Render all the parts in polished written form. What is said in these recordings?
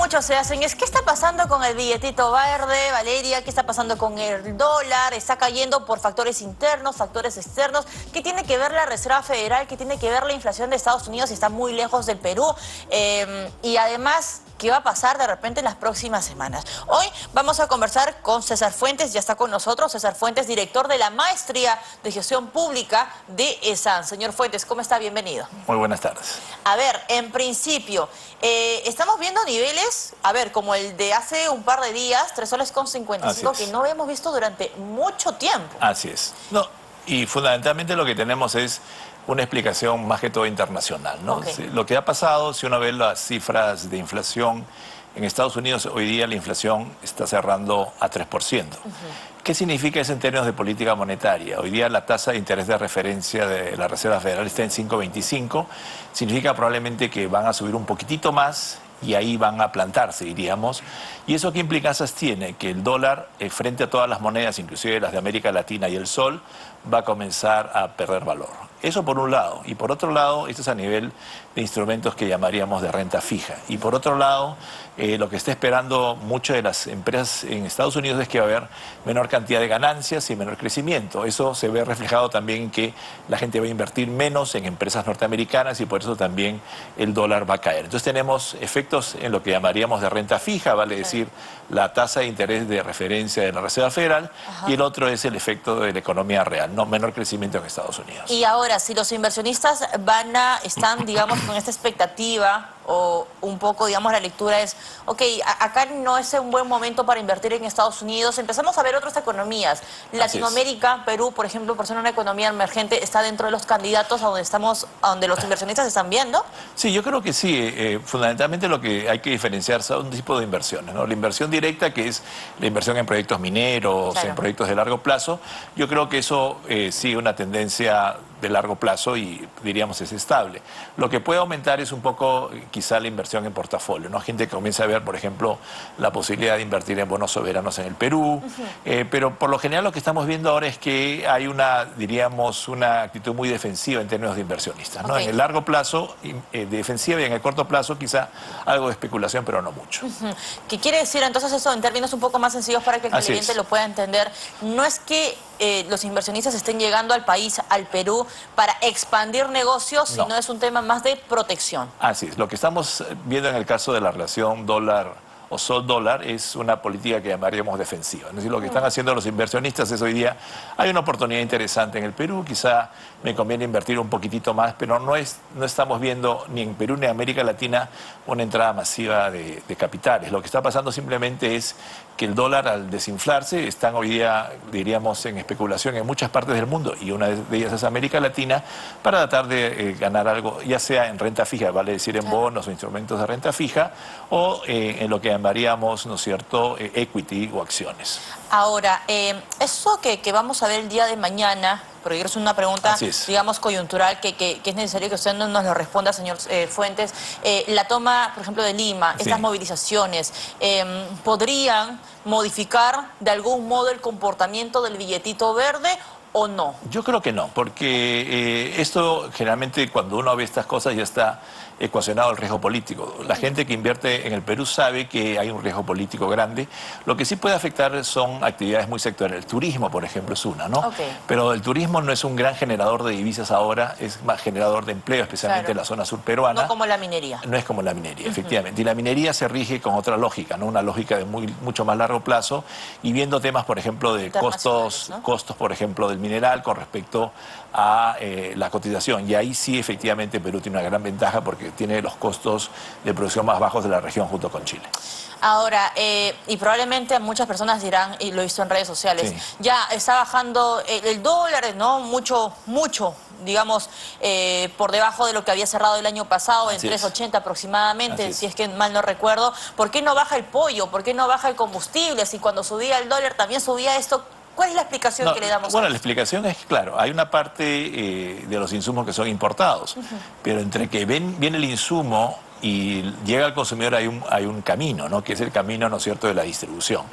muchos se hacen es, ¿qué está pasando con el billetito verde, Valeria? ¿Qué está pasando con el dólar? ¿Está cayendo por factores internos, factores externos? ¿Qué tiene que ver la Reserva Federal? ¿Qué tiene que ver la inflación de Estados Unidos si está muy lejos del Perú? Y además, ¿qué va a pasar de repente en las próximas semanas? Hoy vamos a conversar con César Fuentes, ya está con nosotros. César Fuentes, director de la Maestría de Gestión Pública de ESAN. Señor Fuentes, ¿cómo está? Bienvenido. Muy buenas tardes. A ver, en principio, estamos viendo niveles, a ver, como el de hace un par de días, 3.55 soles, que no hemos visto durante mucho tiempo. Así es. No, y fundamentalmente lo que tenemos es una explicación más que todo internacional, ¿no? Okay. Lo que ha pasado, si uno ve las cifras de inflación en Estados Unidos, hoy día la inflación está cerrando a 3%. ¿Qué significa eso en términos de política monetaria? Hoy día la tasa de interés de referencia de la Reserva Federal está en 5.25. Significa probablemente que van a subir un poquitito más y ahí van a plantarse, diríamos. ¿Y eso qué implicancias tiene? Que el dólar, frente a todas las monedas, inclusive las de América Latina y el sol, va a comenzar a perder valor. Eso por un lado. Y por otro lado, esto es a nivel de instrumentos que llamaríamos de renta fija. Y por otro lado, lo que está esperando muchas de las empresas en Estados Unidos es que va a haber menor cantidad de ganancias y menor crecimiento. Eso se ve reflejado también en que la gente va a invertir menos en empresas norteamericanas y por eso también el dólar va a caer. Entonces tenemos efectos en lo que llamaríamos de renta fija, vale decir, la tasa de interés de referencia de la Reserva Federal, y el otro es el efecto de la economía real, no menor crecimiento en Estados Unidos. Y ahora, si los inversionistas están, digamos, con esta expectativa, o un poco, digamos, la lectura es, ok, acá no es un buen momento para invertir en Estados Unidos, empezamos a ver otras economías. Latinoamérica, Perú, por ejemplo, por ser una economía emergente, ¿está dentro de los candidatos a donde los inversionistas están viendo? Sí, yo creo que sí. Fundamentalmente lo que hay que diferenciar son un tipo de inversiones, ¿no? La inversión directa, que es la inversión en proyectos mineros, en proyectos de largo plazo, yo creo que eso sigue una tendencia de largo plazo y diríamos es estable. Lo que puede aumentar es un poco quizá la inversión en portafolio, ¿no? Gente que comienza a ver, por ejemplo, la posibilidad de invertir en bonos soberanos en el Perú, pero por lo general lo que estamos viendo ahora es que hay diríamos, una actitud muy defensiva en términos de inversionistas, ¿no? En el largo plazo, defensiva, y en el corto plazo quizá algo de especulación, pero no mucho. ¿Qué quiere decir entonces eso en términos un poco más sencillos para que el cliente lo pueda entender? No es que los inversionistas estén llegando al país, al Perú, para expandir negocios, sino es un tema más de protección. Así es. Lo que estamos viendo en el caso de la relación dólar o sol-dólar es una política que llamaríamos defensiva. Es decir, lo que están haciendo los inversionistas es hoy día, hay una oportunidad interesante en el Perú, quizá me conviene invertir un poquitito más, pero no estamos viendo ni en Perú ni en América Latina una entrada masiva de capitales. Lo que está pasando simplemente es que el dólar, al desinflarse, están hoy día, diríamos, en especulación en muchas partes del mundo, y una de ellas es América Latina, para tratar de ganar algo, ya sea en renta fija, vale decir en bonos o instrumentos de renta fija, o en lo que llamaríamos, ¿no es cierto?, equity o acciones. Ahora, eso que vamos a ver el día de mañana, porque es una pregunta, digamos, coyuntural, que es necesario que usted nos lo responda, señor Fuentes. La toma, por ejemplo, de Lima, estas movilizaciones, ¿podrían modificar de algún modo el comportamiento del billetito verde o no? Yo creo que no, porque esto generalmente cuando uno ve estas cosas ya está ecuacionado el riesgo político. La gente que invierte en el Perú sabe que hay un riesgo político grande. Lo que sí puede afectar son actividades muy sectoriales. El turismo, por ejemplo, es una, ¿no? Pero el turismo no es un gran generador de divisas ahora, es más generador de empleo, especialmente en la zona sur peruana. No como la minería. No es como la minería, efectivamente. Y la minería se rige con otra lógica, ¿no? Una lógica de mucho más largo plazo, y viendo temas, por ejemplo, de costos, por ejemplo, del mineral con respecto a la cotización. Y ahí sí, efectivamente, Perú tiene una gran ventaja porque tiene los costos de producción más bajos de la región junto con Chile. Ahora, y probablemente muchas personas dirán, y lo he visto en redes sociales, ya está bajando el dólar, ¿no? Mucho, digamos, por debajo de lo que había cerrado el año pasado, en 3.80 aproximadamente, si es que mal no recuerdo. ¿Por qué no baja el pollo? ¿Por qué no baja el combustible? Si cuando subía el dólar también subía esto. ¿Cuál es la explicación que le damos? Bueno, la explicación es que, claro, hay una parte de los insumos que son importados, pero entre que viene el insumo y llega al consumidor hay un camino, ¿no? Que es el camino, ¿no es cierto?, de la distribución.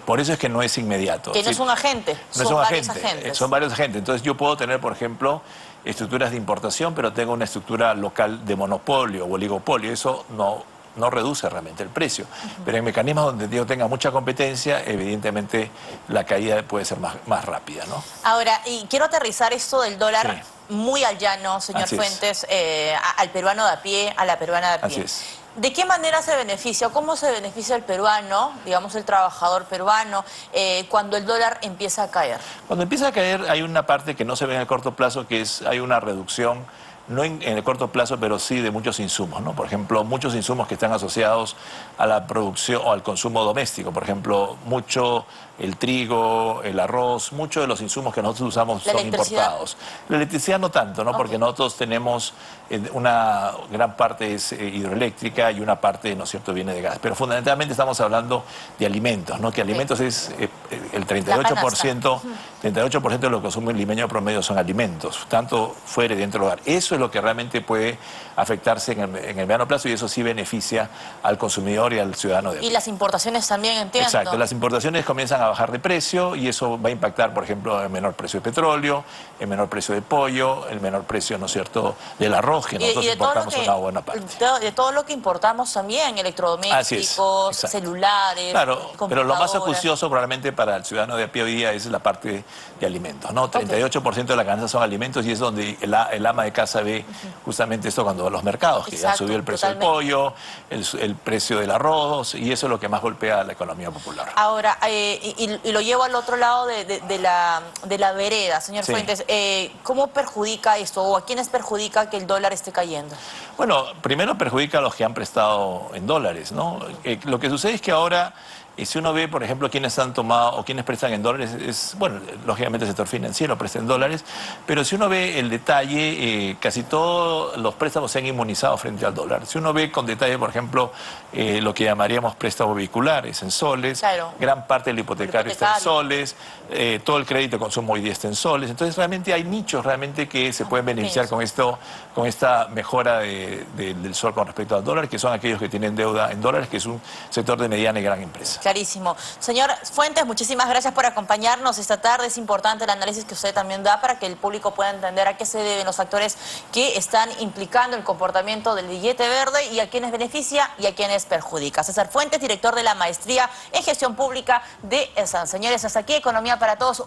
Por eso es que no es inmediato. Que no es un agente, son varios agentes. Son varios agentes. Entonces yo puedo tener, por ejemplo, estructuras de importación, pero tengo una estructura local de monopolio o oligopolio. Eso no no reduce realmente el precio. Pero en mecanismos donde yo tenga mucha competencia, evidentemente la caída puede ser más rápida, ¿no? Ahora, y quiero aterrizar esto del dólar Sí. muy al llano, señor Así Fuentes, al peruano de a pie, a la peruana de a pie. Así es. ¿De qué manera se beneficia? ¿Cómo se beneficia el peruano, digamos el trabajador peruano, cuando el dólar empieza a caer? Cuando empieza a caer hay una parte que no se ve en el corto plazo, que es hay una reducción, no en el corto plazo, pero sí de muchos insumos, ¿no? Por ejemplo, muchos insumos que están asociados a la producción o al consumo doméstico. Por ejemplo, mucho el trigo, el arroz, muchos de los insumos que nosotros usamos son importados. La electricidad no tanto, ¿no? Porque nosotros tenemos una gran parte es hidroeléctrica y una parte, ¿no es cierto?, viene de gas. Pero fundamentalmente estamos hablando de alimentos, ¿no? Que alimentos es el 38%, 38% de lo que consume el limeño promedio son alimentos, tanto fuera y dentro del hogar. Eso es lo que realmente puede afectarse en el mediano plazo y eso sí beneficia al consumidor y al ciudadano de a pie. Y las importaciones también, entiendo. Exacto, las importaciones comienzan a bajar de precio y eso va a impactar, por ejemplo, el menor precio de petróleo, el menor precio de pollo, el menor precio, ¿no es cierto?, del arroz, que nosotros importamos una buena parte. De todo lo que importamos también, electrodomésticos, celulares, claro, pero lo más acucioso probablemente para el ciudadano de a pie hoy día es la parte de alimentos, ¿no? 38% de la ganancia son alimentos y es donde el ama de casa ve justamente esto cuando va a los mercados, que ya subió el precio del pollo, el precio del arroz y eso es lo que más golpea a la economía popular. Ahora, y lo llevo al otro lado de la vereda, señor Fuentes. ¿Cómo perjudica esto o a quiénes perjudica que el dólar esté cayendo? Bueno, primero perjudica a los que han prestado en dólares, ¿no? Lo que sucede es que ahora, si uno ve, por ejemplo, quienes han tomado o quienes prestan en dólares, bueno, lógicamente el sector financiero presta en dólares, pero si uno ve el detalle, casi todos los préstamos se han inmunizado frente al dólar. Si uno ve con detalle, por ejemplo, lo que llamaríamos préstamos vehiculares en soles, gran parte del hipotecario está en soles, todo el crédito de consumo hoy día está en soles, entonces realmente hay nichos realmente que se pueden beneficiar con esta mejora del sol con respecto al dólar, que son aquellos que tienen deuda en dólares, que es un sector de mediana y gran empresa. Clarísimo. Señor Fuentes, muchísimas gracias por acompañarnos esta tarde. Es importante el análisis que usted también da para que el público pueda entender a qué se deben los factores que están implicando el comportamiento del billete verde y a quienes beneficia y a quienes perjudica. César Fuentes, director de la Maestría en Gestión Pública de ESAN. Señores, hasta aquí Economía para Todos.